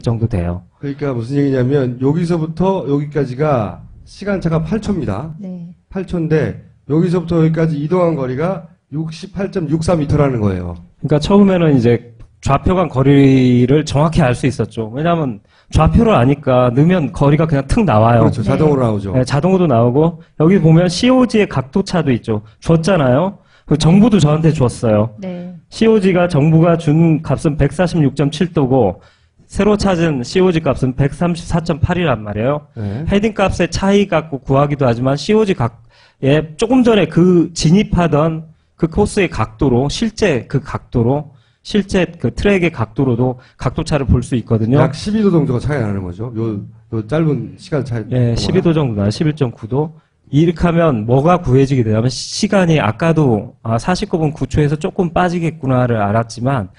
정도 돼요. 그러니까 무슨 얘기냐면 여기서부터 여기까지가 시간차가 8초입니다. 네. 8초인데 여기서부터 여기까지 이동한 거리가 68.64m라는 거예요. 그러니까 처음에는 이제 좌표 간 거리를 정확히 알 수 있었죠. 왜냐하면 좌표를 아니까 넣으면 거리가 그냥 툭 나와요. 그렇죠. 네. 자동으로 나오죠. 네, 자동으로 나오고 여기 보면 COG의 각도차도 있죠. 줬잖아요. 그 정부도 저한테 줬어요. 네. COG가 정부가 준 값은 146.7도고 새로 찾은 COG 값은 134.8이란 말이에요. 네. 헤딩 값의 차이 갖고 구하기도 하지만 COG 각에 조금 전에 그 진입하던 그 코스의 각도로 실제 그 트랙의 각도로도 각도차를 볼 수 있거든요. 약 12도 정도가 차이 나는 거죠. 요 짧은 시간 차이. 예, 12도 정도 나요. 11.9도. 이렇게 하면 뭐가 구해지게 되냐면 시간이 아까도 49분 9초에서 조금 빠지겠구나를 알았지만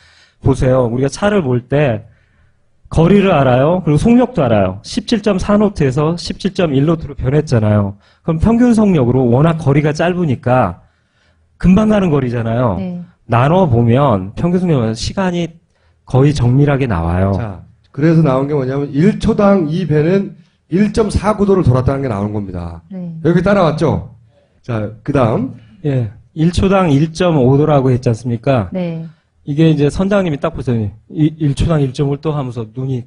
보세요. 우리가 차를 볼 때 거리를 알아요. 그리고 속력도 알아요. 17.4노트에서 17.1노트로 변했잖아요. 그럼 평균 속력으로 워낙 거리가 짧으니까 금방 가는 거리잖아요. 네. 나눠보면 평균 속력은 시간이 거의 정밀하게 나와요. 자, 그래서 나온 게 뭐냐면 1초당 이 배는 1.49도를 돌았다는 게 나오는 겁니다. 네. 여기 따라왔죠? 자, 그 다음. 예. 1초당 1.5도라고 했지 않습니까? 네. 이게 이제 선장님이 딱 보더니 1초당 1.5도 하면서 눈이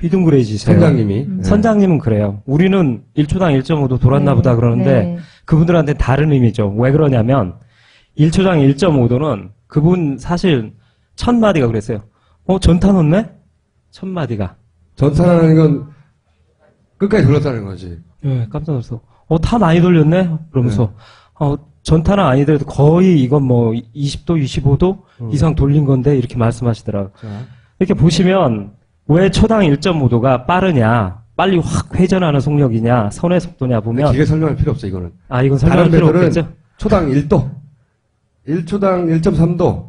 휘둥그레지세요. 선장님이. 네. 선장님은 그래요. 우리는 1초당 1.5도 돌았나 네. 보다 그러는데 네. 그분들한테 다른 의미죠. 왜 그러냐면 1초당 1.5도는 그분 사실 1000마디가 그랬어요. 전타 놓네? 1000마디가. 전탄하는 건 끝까지 돌렸다는 거지. 예, 깜짝 놀랐어. 타 많이 돌렸네? 그러면서, 전타는 아니더라도 거의 이건 뭐 20도, 25도 이상 돌린 건데 이렇게 말씀하시더라고요. 자, 이렇게 보시면 왜 초당 1.5도가 빠르냐, 빨리 확 회전하는 속력이냐, 선의 속도냐 보면, 기계 설명할 필요 없어, 이거는. 이건 설명할 필요 없겠죠? 초당 1도, 1초당 1.3도,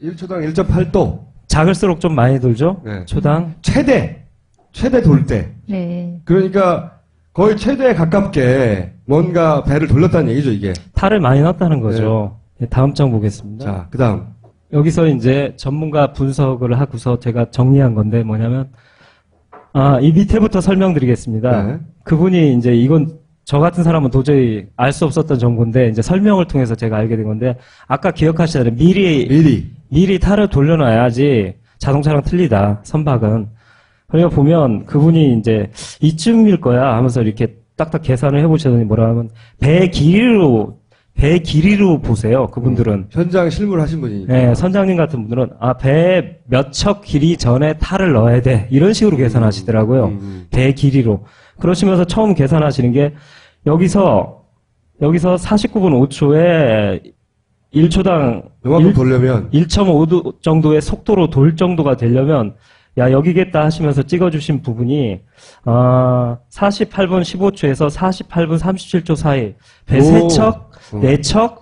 1초당 1.8도. 작을수록 좀 많이 돌죠? 네. 초당. 최대 돌 때. 네. 그러니까 거의 최대에 가깝게 뭔가 배를 돌렸다는 얘기죠, 이게. 탈을 많이 넣었다는 거죠. 네, 다음 장 보겠습니다. 자, 그 다음. 여기서 이제 전문가 분석을 하고서 제가 정리한 건데 뭐냐면, 이 밑에부터 설명드리겠습니다. 네. 그분이 이제 이건 저 같은 사람은 도저히 알 수 없었던 정보인데 이제 설명을 통해서 제가 알게 된 건데 아까 기억하시잖아요. 미리 탈을 돌려놔야지 자동차랑 틀리다. 선박은. 그러니까 보면 그분이 이제 이쯤일 거야 하면서 이렇게 딱딱 계산을 해보시더니 뭐라 하면 배 길이로 보세요. 그분들은. 현장 실무를 하신 분이니까. 네, 선장님 같은 분들은 배 몇 척 길이 전에 탈을 넣어야 돼. 이런 식으로 계산하시더라고요. 배 길이로. 그러시면서 처음 계산하시는 게 여기서 49분 5초에 1초당 요만큼 돌려면 1.5도 정도의 속도로 돌 정도가 되려면 여기겠다 하시면서 찍어주신 부분이 48분 15초에서 48분 37초 사이 배 3척, 4척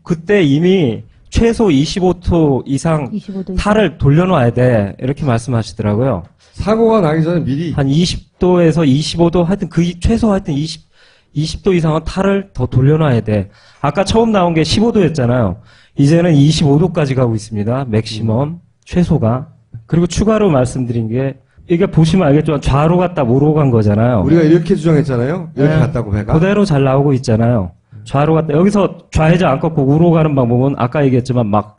그때 이미 최소 25도 이상 25도 탈을 돌려놔야 돼 이렇게 말씀하시더라고요. 사고가 나기 전에 미리 한 20도에서 25도 하여튼 최소 하여튼 20도 이상은 탈을 더 돌려놔야 돼. 아까 처음 나온 게 15도였잖아요. 이제는 25도까지 가고 있습니다. 맥시멈 최소가. 그리고 추가로 말씀드린 게 이게 보시면 알겠지만 좌로 갔다 우로 간 거잖아요. 우리가 이렇게 주장했잖아요. 이렇게 네. 갔다고 배가. 그대로 잘 나오고 있잖아요. 좌로 갔다 여기서 좌회전 안 꺾고 우로 가는 방법은 아까 얘기했지만 막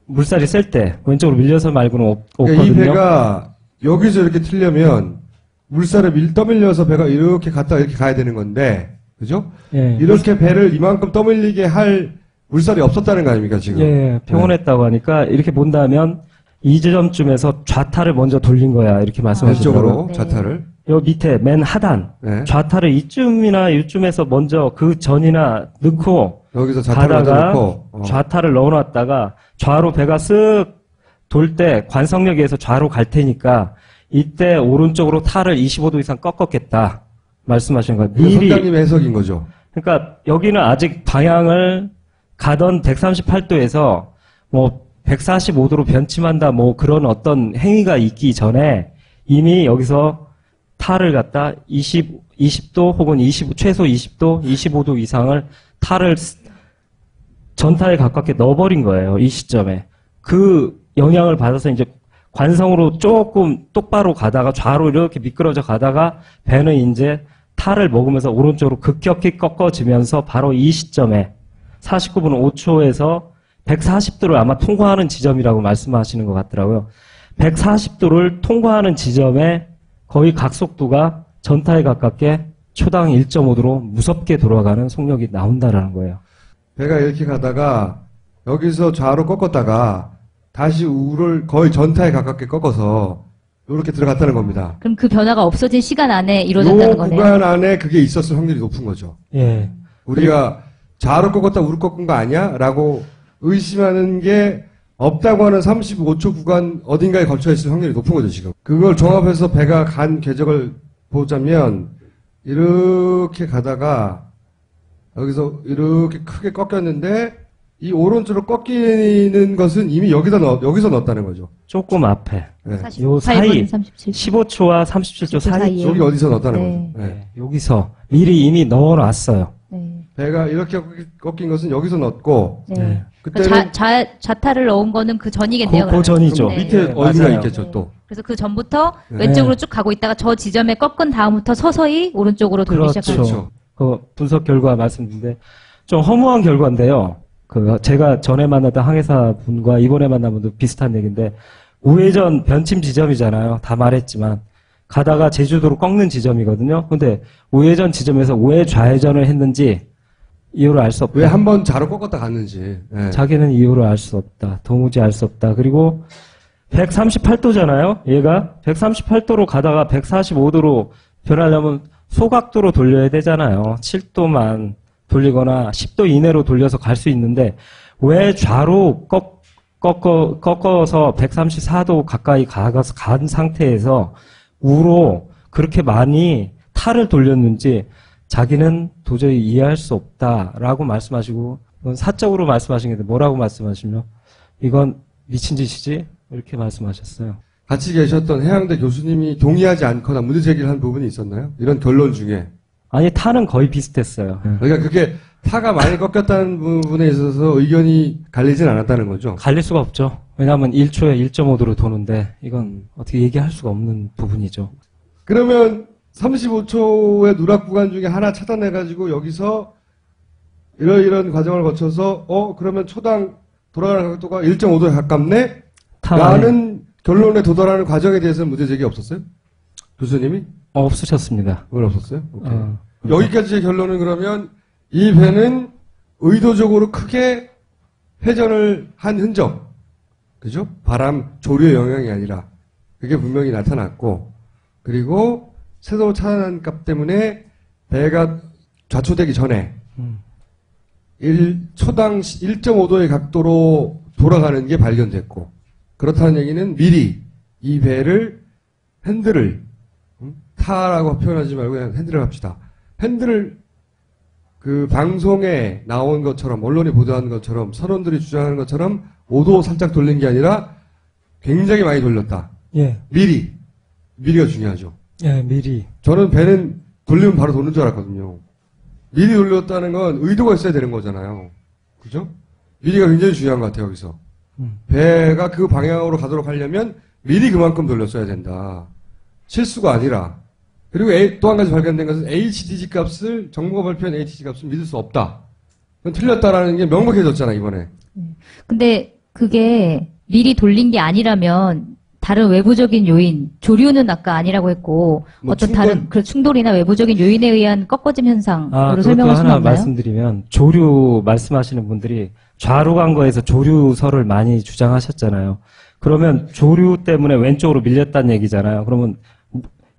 물살이 셀 때 왼쪽으로 밀려서 말고는 없거든요. 그러니까 이 배가 여기서 이렇게 틀려면 물살에 떠밀려서 배가 이렇게 갔다가 이렇게 가야 되는 건데, 그죠? 예. 이렇게 배를 이만큼 떠밀리게 할 물살이 없었다는 거 아닙니까, 지금? 예, 평온했다고 하니까 이렇게 본다면 이 지점쯤에서 좌타를 먼저 돌린 거야 이렇게 말씀하시더라고요. 왼쪽으로 네. 좌타를. 요 밑에 맨 하단 네. 좌타를 이쯤이나 이쯤에서 먼저 그 전이나 넣고 여기서 좌타를 먼저 가다가 넣고. 좌타를 넣어놨다가 좌로 배가 쓱 돌 때 관성력에 의해서 좌로 갈 테니까 이때 오른쪽으로 타를 25도 이상 꺾었겠다 말씀하시는 거예요. 미리. 선장님의 해석인 거죠. 그러니까 여기는 아직 방향을 가던 138도에서 뭐 145도로 변침한다 뭐 그런 어떤 행위가 있기 전에 이미 여기서 탈을 갖다 20도 혹은 최소 20도, 25도 이상을 탈을 전타에 가깝게 넣어버린 거예요. 이 시점에. 그 영향을 받아서 이제 관성으로 조금 똑바로 가다가 좌로 이렇게 미끄러져 가다가 배는 이제 탈을 먹으면서 오른쪽으로 급격히 꺾어지면서 바로 이 시점에 49분 5초에서 140도를 아마 통과하는 지점이라고 말씀하시는 것 같더라고요. 140도를 통과하는 지점에 거의 각속도가 전타에 가깝게 초당 1.5도로 무섭게 돌아가는 속력이 나온다라는 거예요. 배가 이렇게 가다가 여기서 좌로 꺾었다가 다시 우를 거의 전타에 가깝게 꺾어서 이렇게 들어갔다는 겁니다. 그럼 그 변화가 없어진 시간 안에 이루어졌다는 요 거네요. 구간 안에 그게 있었을 확률이 높은 거죠. 예. 우리가 좌로 꺾었다 우로 꺾은 거 아니야? 라고 의심하는 게 없다고 하는 35초 구간 어딘가에 걸쳐 있을 확률이 높은 거죠, 지금. 그걸 종합해서 배가 간 궤적을 보자면 이렇게 가다가 여기서 이렇게 크게 꺾였는데 이 오른쪽으로 꺾이는 것은 이미 여기서 넣었다는 거죠. 조금 앞에. 네. 48분 요 사이 37초. 15초와 37초 사이. 여기 어디서 넣었다는 네. 거죠. 네. 네. 여기서 미리 이미 넣어놨어요. 네. 배가 이렇게 꺾인 것은 여기서 넣었고 네. 네. 그때는 자타를 넣은 거는 그 전이겠네요. 그 그러면. 전이죠. 네. 밑에 네, 어디가 맞아요. 있겠죠, 또. 그래서 그 전부터 네. 왼쪽으로 쭉 가고 있다가 저 지점에 꺾은 다음부터 서서히 오른쪽으로 돌기 그렇죠. 시작하죠. 그렇죠. 그 분석 결과 말씀드린데 좀 허무한 결과인데요. 그 제가 전에 만났던 항해사 분과 이번에 만난 분도 비슷한 얘기인데 우회전 변침 지점이잖아요. 다 말했지만 가다가 제주도로 꺾는 지점이거든요. 근데 우회전 지점에서 왜 좌회전을 했는지 이유를 알 수 없다. 왜 한 번 좌로 꺾었다 갔는지. 네. 자기는 이유를 알 수 없다. 도무지 알 수 없다. 그리고 138도잖아요. 얘가 138도로 가다가 145도로 변하려면 소각도로 돌려야 되잖아요. 7도만 돌리거나 10도 이내로 돌려서 갈 수 있는데 왜 좌로 꺾어서 134도 가까이 가서 간 상태에서 우로 그렇게 많이 탈을 돌렸는지 자기는 도저히 이해할 수 없다라고 말씀하시고 이건 사적으로 말씀하신 게 뭐라고 말씀하시면 이건 미친 짓이지 이렇게 말씀하셨어요. 같이 계셨던 해양대 교수님이 동의하지 않거나 문제 제기를 한 부분이 있었나요? 이런 결론 중에. 아니 타는 거의 비슷했어요. 그러니까 그게 타가 많이 꺾였다는 부분에 있어서 의견이 갈리진 않았다는 거죠. 갈릴 수가 없죠. 왜냐하면 1초에 1.5도로 도는데 이건 어떻게 얘기할 수가 없는 부분이죠. 그러면 35초의 누락 구간 중에 하나 찾아내가지고 여기서 이런 과정을 거쳐서 그러면 초당 돌아가는 각도가 1.5도에 가깝네? 라는 결론에 도달하는 과정에 대해서는 문제 제기 없었어요? 교수님이? 없으셨습니다. 왜 없었어요? 오케이. 어, 여기까지의 결론은 그러면 이 배는 의도적으로 크게 회전을 한 흔적, 그죠? 바람, 조류의 영향이 아니라 그게 분명히 나타났고, 그리고 세도 차단 값 때문에 배가 좌초되기 전에 초당 1.5도의 각도로 돌아가는 게 발견됐고, 그렇다는 얘기는 미리 이 배를 핸들을 타라고 표현하지 말고 그냥 핸들을 합시다. 핸들을 그 방송에 나온 것처럼 언론이 보도한 것처럼 선원들이 주장하는 것처럼 5도 살짝 돌린 게 아니라 굉장히 많이 돌렸다. 예, 미리가 중요하죠. 예, 미리. 저는 배는 돌리면 바로 도는 줄 알았거든요. 미리 돌렸다는 건 의도가 있어야 되는 거잖아요. 그죠? 미리가 굉장히 중요한 것 같아요, 여기서. 배가 그 방향으로 가도록 하려면 미리 그만큼 돌렸어야 된다. 실수가 아니라. 그리고 또 한 가지 발견된 것은 HDG 값을, 정부가 발표한 HDG 값을 믿을 수 없다. 그건 틀렸다라는 게 명백해졌잖아, 이번에. 근데 그게 미리 돌린 게 아니라면 다른 외부적인 요인, 조류는 아까 아니라고 했고 뭐 어떤 충돌? 다른 그 충돌이나 외부적인 요인에 의한 꺾어짐 현상으로 그것도 설명하시면 하나 없나요? 말씀드리면 조류 말씀하시는 분들이 좌로 간 거에서 조류설을 많이 주장하셨잖아요. 그러면 조류 때문에 왼쪽으로 밀렸다는 얘기잖아요. 그러면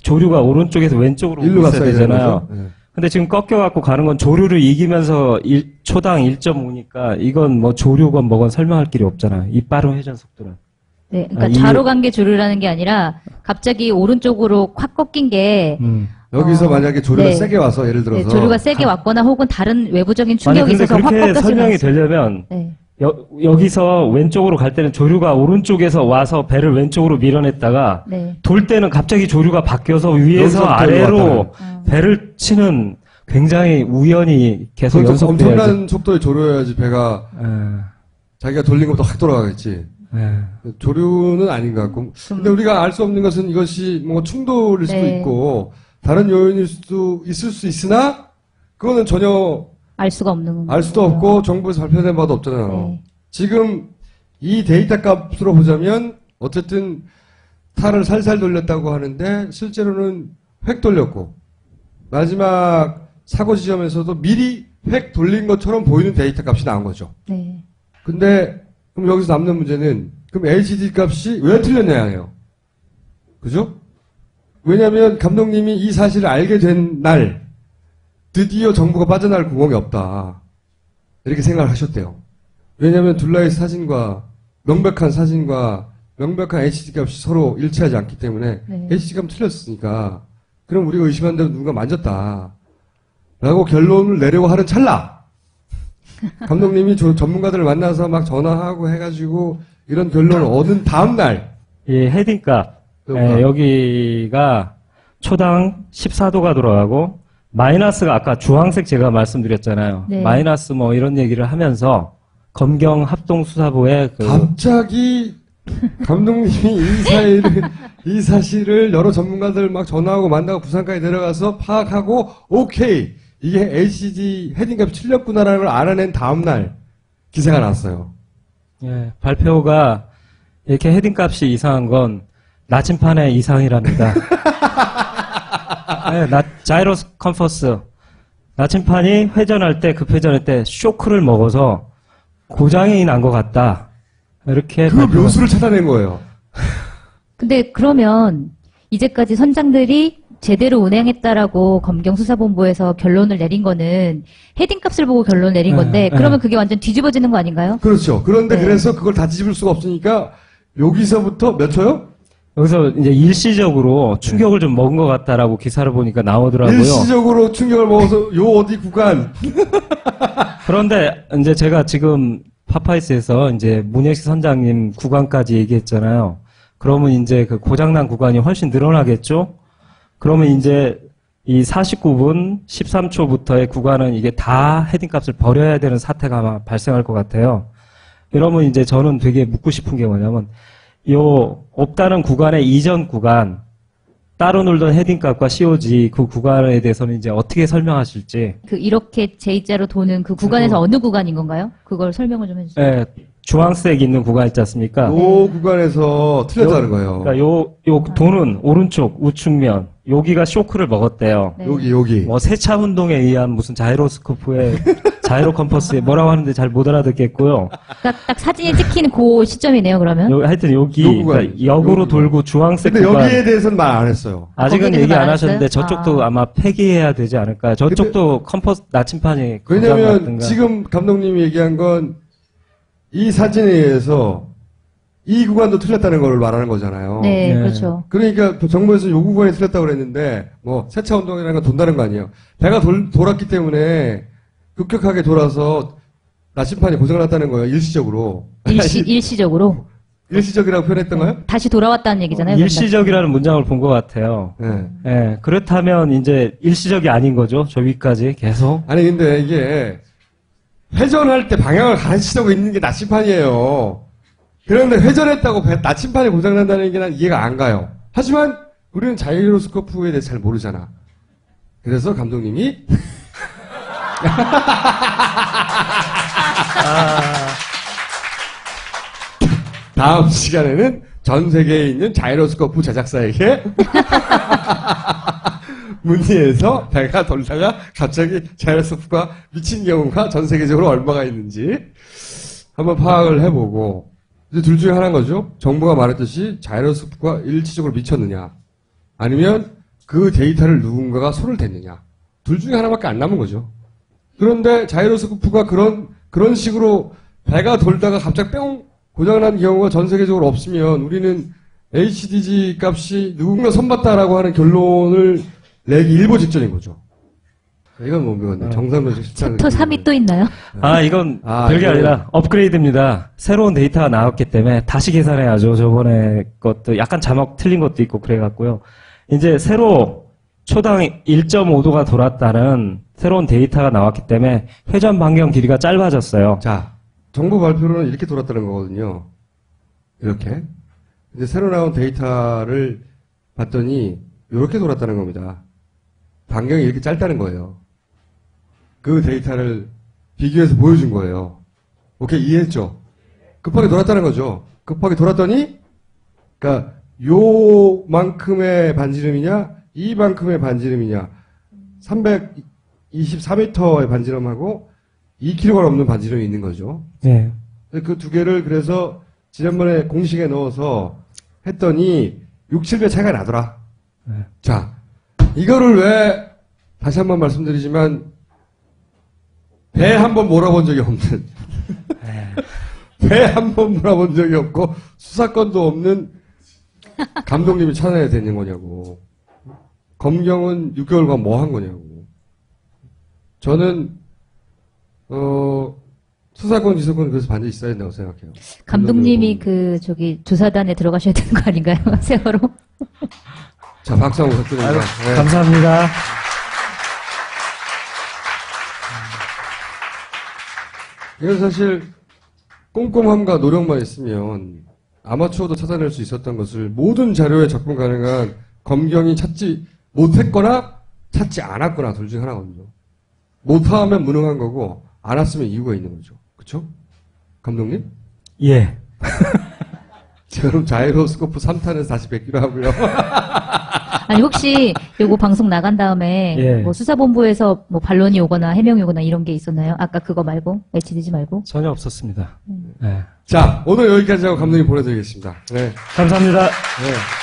조류가 오른쪽에서 왼쪽으로 일로 있어야 갔어야 되는 되잖아요. 거죠. 네. 근데 지금 꺾여갖고 가는 건 조류를 이기면서 초당 1.5니까 이건 뭐 조류건 뭐건 설명할 길이 없잖아요. 이 빠른 회전 속도는. 네, 그러니까 좌로 간 게 조류라는 게 아니라 갑자기 오른쪽으로 확 꺾인 게 여기서 만약에 조류가 네. 세게 와서 예를 들어서. 네, 조류가 세게 왔거나 혹은 다른 외부적인 아니 충격이 근데 있어서 확 그렇게 꺾였으면 설명이 되려면 네. 여기서 왼쪽으로 갈 때는 조류가 오른쪽에서 와서 배를 왼쪽으로 밀어냈다가 네. 돌 때는 갑자기 조류가 바뀌어서 위에서 연속적으로 아래로 배를 치는 굉장히 우연히 계속 엄청난 연속돼야지. 속도의 조류여야지 배가 예. 자기가 돌린 것보다 확 돌아가겠지. 예. 조류는 아닌 것 같고. 근데 우리가 알 수 없는 것은 이것이 뭐 충돌일 수도 네. 있고, 다른 요인일 수도 있을 수 있으나, 그거는 전혀 알 수가 없는 알 수도 거예요. 없고, 정부에서 발표된 바도 없잖아요. 네. 지금 이 데이터 값으로 보자면, 어쨌든 탈을 살살 돌렸다고 하는데, 실제로는 획 돌렸고, 마지막 사고 지점에서도 미리 획 돌린 것처럼 보이는 데이터 값이 나온 거죠. 네. 근데 그럼 여기서 남는 문제는 그럼 LCD 값이 왜 틀렸냐예요. 그죠? 왜냐하면 감독님이 이 사실을 알게 된 날 드디어 정부가 빠져나갈 구멍이 없다. 이렇게 생각을 하셨대요. 왜냐하면 둘라의 사진과 명백한 LCD 값이 서로 일치하지 않기 때문에 네. LCD 값 틀렸으니까 그럼 우리가 의심한 대로 누가 만졌다. 라고 결론을 내려고 하는 찰나 감독님이 전문가들을 만나서 막 전화하고 해가지고 이런 결론을 얻은 다음날 이 헤딩값, 여기가 초당 14도가 돌아가고 마이너스가 아까 주황색 제가 말씀드렸잖아요. 네. 마이너스 뭐 이런 얘기를 하면서 검경 합동수사부의 갑자기 감독님이 이 사실을 여러 전문가들 막 전화하고 만나고 부산까지 내려가서 파악하고 오케이 이게 LCD 헤딩값이 틀렸구나라는 걸 알아낸 다음날 기사가 났어요. 예, 발표가 이렇게 헤딩값이 이상한 건 나침판의 이상이랍니다. 네, 자이로스 컴퍼스 나침판이 회전할 때 급회전할 때 쇼크를 먹어서 고장이 난 것 같다. 이렇게 그 묘수를 찾아낸 거예요. 근데 그러면 이제까지 선장들이 제대로 운행했다라고 검경수사본부에서 결론을 내린 거는 헤딩값을 보고 결론 내린 건데 그러면 그게 완전 뒤집어지는 거 아닌가요? 그렇죠. 그런데 네. 그래서 그걸 다 뒤집을 수가 없으니까 여기서부터 몇 초요? 여기서 이제 일시적으로 충격을 좀 먹은 것 같다라고 기사를 보니까 나오더라고요. 일시적으로 충격을 먹어서 요 어디 구간 그런데 이제 제가 지금 파파이스에서 이제 문혁식 선장님 구간까지 얘기했잖아요. 그러면 이제 그 고장난 구간이 훨씬 늘어나겠죠? 그러면 이제 이 49분 13초부터의 구간은 이게 다 헤딩값을 버려야 되는 사태가 아마 발생할 것 같아요. 이러면 이제 저는 되게 묻고 싶은 게 뭐냐면 요 없다는 구간의 이전 구간 따로 놀던 헤딩값과 COG 그 구간에 대해서는 이제 어떻게 설명하실지. 그 이렇게 J자로 도는 그 구간에서 어느 구간인 건가요? 그걸 설명을 좀 해주세요. 예, 주황색 있는 구간 있지 않습니까? 요 구간에서 틀렸다는 거예요. 그러니까 요 도는 오른쪽 우측면 여기가 쇼크를 먹었대요. 네. 여기. 뭐 세차 운동에 의한 무슨 자이로스코프의 자이로 컴퍼스에 뭐라고 하는데 잘 못 알아듣겠고요. 그러니까 딱 사진이 찍히는 그 시점이네요, 그러면. 하여튼 여기 요 구간. 그러니까 역으로 요 구간. 돌고 주황색 근데 구간. 여기에 대해서는 말 안 했어요. 아직은 거기에 얘기 대해서 안 말 하셨는데 안 했어요? 저쪽도 아마 폐기해야 되지 않을까요? 저쪽도 컴퍼스 나침판이 고장 왜냐면 같은가. 지금 감독님이 얘기한 건 이 사진에 의해서 이 구간도 틀렸다는 걸 말하는 거잖아요. 네, 네. 그렇죠. 그러니까 정부에서 요 구간이 틀렸다고 그랬는데 뭐 세차 운동이라는 건 돈다는 거 아니에요. 배가 돌았기 때문에 급격하게 돌아서 나침판이 고장났다는 거예요. 일시적으로. 일시적으로. 일시적이라고 표현했던가요? 다시 돌아왔다는 얘기잖아요. 일시적이라는 문장을 본 것 같아요. 네. 예, 그렇다면 이제 일시적이 아닌 거죠. 저 위까지 계속. 아니 근데 이게 회전할 때 방향을 가르치려고 있는 게 나침판이에요. 그런데 회전했다고 나침판이 고장난다는 게 난 이해가 안 가요. 하지만 우리는 자이로스코프에 대해서 잘 모르잖아. 그래서 감독님이 다음 시간에는 전 세계에 있는 자이로스코프 제작사에게 문의해서 배가 돌다가 갑자기 자이로스코프가 미친 경우가 전 세계적으로 얼마가 있는지 한번 파악을 해보고 이제 둘 중에 하나인 거죠. 정부가 말했듯이 자이로스코프가 일시적으로 미쳤느냐 아니면 그 데이터를 누군가가 손을 댔느냐 둘 중에 하나밖에 안 남은 거죠. 그런데 자이로스코프가 그런 식으로 배가 돌다가 갑자기 뿅 고장난 경우가 전 세계적으로 없으면 우리는 HDG 값이 누군가 선봤다라고 하는 결론을 내기 일보 직전인 거죠. 이건 뭡니까? 정상면식 실장. 챕터 3이 또 있나요? 이건 아, 별게 이거- 아니라 업그레이드입니다. 새로운 데이터가 나왔기 때문에 다시 계산해야죠. 저번에 것도 약간 자막 틀린 것도 있고 그래갖고요. 이제 새로 초당 1.5도가 돌았다는 새로운 데이터가 나왔기 때문에 회전 반경 길이가 짧아졌어요. 자, 정부 발표로는 이렇게 돌았다는 거거든요. 이렇게. 이제 새로 나온 데이터를 봤더니 이렇게 돌았다는 겁니다. 반경이 이렇게 짧다는 거예요. 그 데이터를 비교해서 보여준 거예요. 오케이, 이해했죠? 급하게 돌았다는 거죠. 급하게 돌았더니, 그러니까 요만큼의 반지름이냐, 이만큼의 반지름이냐, 324m의 반지름하고 2kg가 넘는 반지름이 있는 거죠. 네. 그 두 개를 그래서 지난번에 공식에 넣어서 했더니 6, 7배 차이가 나더라. 네. 자, 이거를 왜 다시 한번 말씀드리지만 배 한 번 몰아본 적이 없는 배 한 번 몰아본 적이 없고 수사권도 없는 감독님이 찾아야 되는 거냐고. 검경은 6개월간 뭐 한 거냐고. 저는 수사권, 기소권 그래서 반드시 있어야 된다고 생각해요. 감독님이 조사단에 들어가셔야 되는 거 아닌가요? 세월호? 자, 박수 한번 부탁드립니다. 네. 감사합니다. 이건 사실 꼼꼼함과 노력만 있으면 아마추어도 찾아낼 수 있었던 것을 모든 자료에 접근 가능한 검경이 찾지 못했거나 찾지 않았거나 둘 중 하나거든요. 못하면 무능한 거고 안 왔으면 이유가 있는 거죠. 그쵸? 감독님? 예. 자, 그럼 자이로스코프 3탄에서 다시 뵙기로 하고요. 아니, 혹시 요거 방송 나간 다음에 예. 뭐 수사본부에서 뭐 반론이 오거나 해명이 오거나 이런 게 있었나요? 아까 그거 말고? HDG 말고? 전혀 없었습니다. 네. 자, 오늘 여기까지 하고 감독님 보내드리겠습니다. 네. 감사합니다. 네.